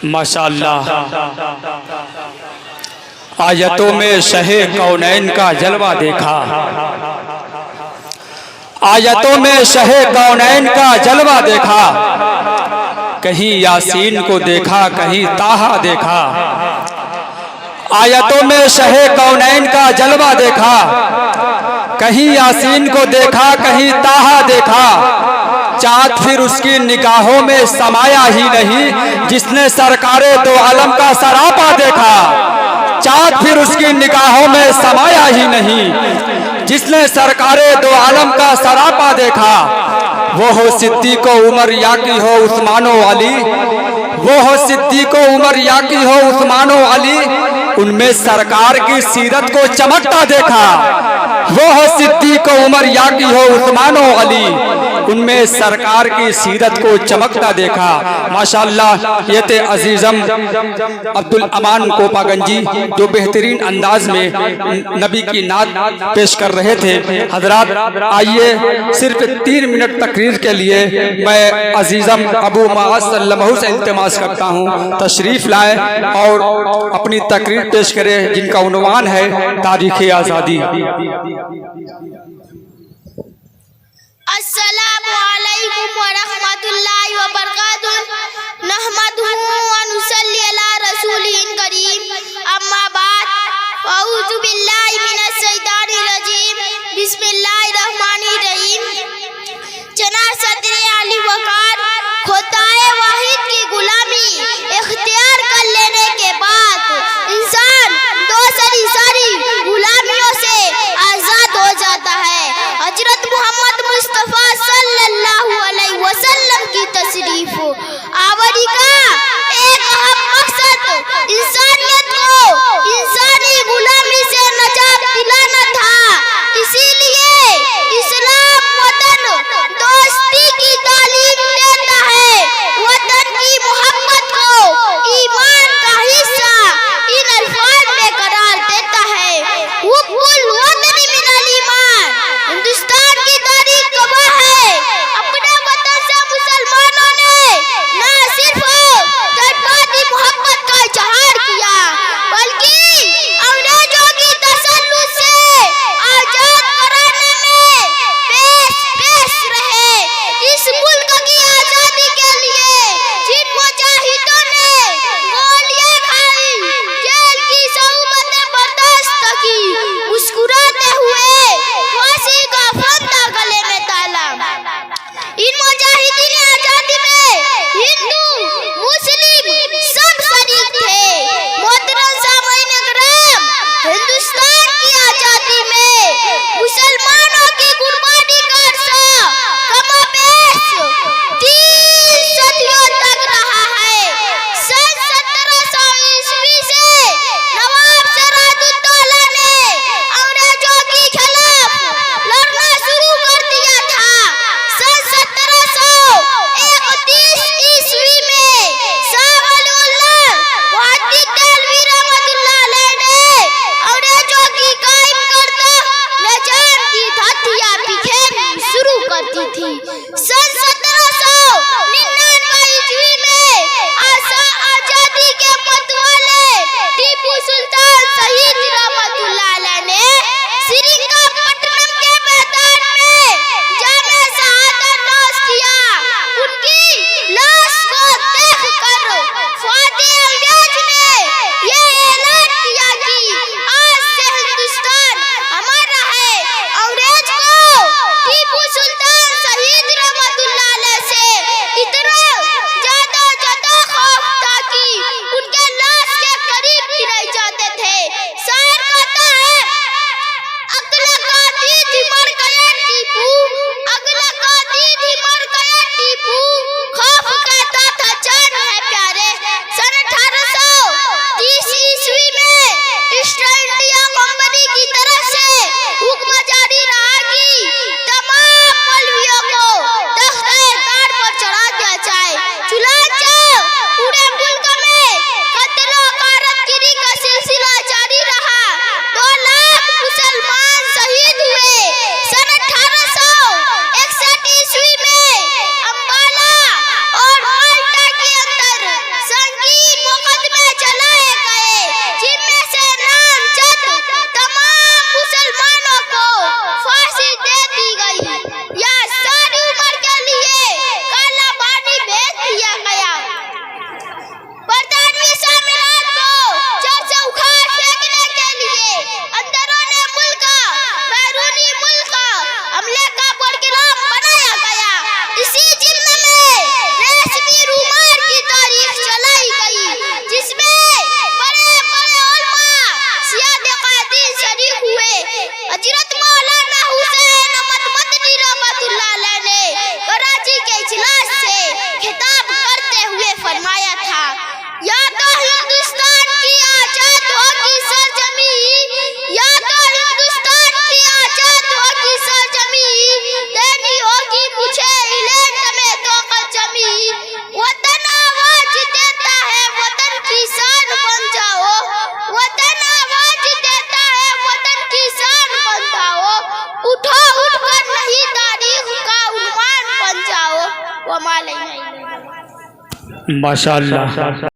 माशाअल्लाह, आयतों में शहे कौनैन का जलवा देखा, आयतों में शहे कौनैन का जलवा देखा, कहीं यासीन को देखा कहीं ताहा देखा। आयतों में शहे कौनैन का जलवा देखा, कहीं यासीन को देखा कहीं ताहा देखा। चाँद फिर उसकी निगाहों में समाया ही नहीं, जिसने सरकारे दो आलम का सरापा देखा। चाँद फिर उसकी निगाहों में समाया ही नहीं, जिसने सरकारे दो आलम का सरापा देखा। वो हो सिद्दीक़ उमर या की हो उस्मानो अली, वो हो सिद्दीक़ उमर या की हो उस्मानो अली, उनमें सरकार की सीरत को चमकता देखा। वो हो सिद्दीक़ उमर या की हो उस्मानो अली, उनमें सरकार की सीरत को चमकता देखा। माशाअल्लाह, ये थे अजीज़म अब्दुल अमान कोपागंजी, जो बेहतरीन अंदाज में नबी की नात पेश कर रहे थे। हजरात, आइए सिर्फ 3 मिनट तकरीर के लिए मैं अजीज़म अबू मुआज़ सल्लल्लाहु से इल्तिमास करता हूँ, तशरीफ़ लाए और अपनी तकरीर पेश करें, जिनका उन्वान है तारीख़ आज़ादी। अस्सलामु अलैकुम व रहमतुल्लाहि व बरकातुहू, नहमदुहू व नुसल्ली अला रसूलिल करीम, अम्मा बाद, अऊज़ु बिल्लाहि मिनश शैतानिर रजीम, बिस्मिल्लाहिर रहमानिर रहीम। जनाब सदरे आली वकार, खुदाए वाहिद की गुलामी इख्तियार कर लेने के बाद इंसान सारी गुलामियों से आजाद हो जाता है। हजरत मोहम्मद मुस्तफा सल्लल्लाहु अलैहि वसल्लम की तशरीफ आवरी का एक अहम मकसद इंसानियत को इंसानी गुलामी से नजात दिलाना था। इसीलिए इस्लाम वतन दोस्ती की तालीम देता है, वतन की मोहब्बत को ईमान का हिस्सा इन अल्फाज में करार देता है। हुब्बुल वतनी मिनल ईमान। हिंदुस्तान की तारीख गवाह है, अपने वतन से मुसलमानों ने न सिर्फ जज्बाती मोहब्बत का इजहार किया, बल्कि अंग्रेजों की तसल्लुत से आजाद कराने में पेश रहे। इस मुल्क की आजादी के लिए जिन मुजाहिदों ने गोलियां खाई, जेल की सहुबतें बर्दाश्त की, मुस्कुराते हुए फांसी का फंदा गले में ताला, इन मुजाहिदीन आजादी में हिंदू मुस्लिम सब शरीक थे। मोहतरम सामईन किराम, हिंदुस्तान की आजादी में मुसलमानों की कुर्बानी का अरसा कमोबेश 3 सदियों तक रहा है। सन 1700 ईस्वी से नवाब सिराजुद्दौला ने अंग्रेजों के खिलाफ लड़ना शुरू कर दिया था। सन 1731 ईस्वी में शाह वलीउल्लाह मुहद्दिद देलवी रहमतुल्लाह अलैह ने अंग्रेजों की कायम करदा निजाम की हथिया बिखेरनी शुरू कर दी थी। सन 1799 ईस्वी में आजादी के मतवाले टीपू सुल्तान शहीद रहमतुल्लाह अलैह ने श्रीरंगपट्टनम के मैदान में जामे शहादत नोश किया। उनकी लाश को देखकर फ़ौजी अंग्रेज ने यह ऐलान किया कि आज से हिंदुस्तान हमारा है। अंग्रेज को टीपू सुल्तान शहीद रहमत व मा अलैना इल्लल बलाग। माशाअल्लाह।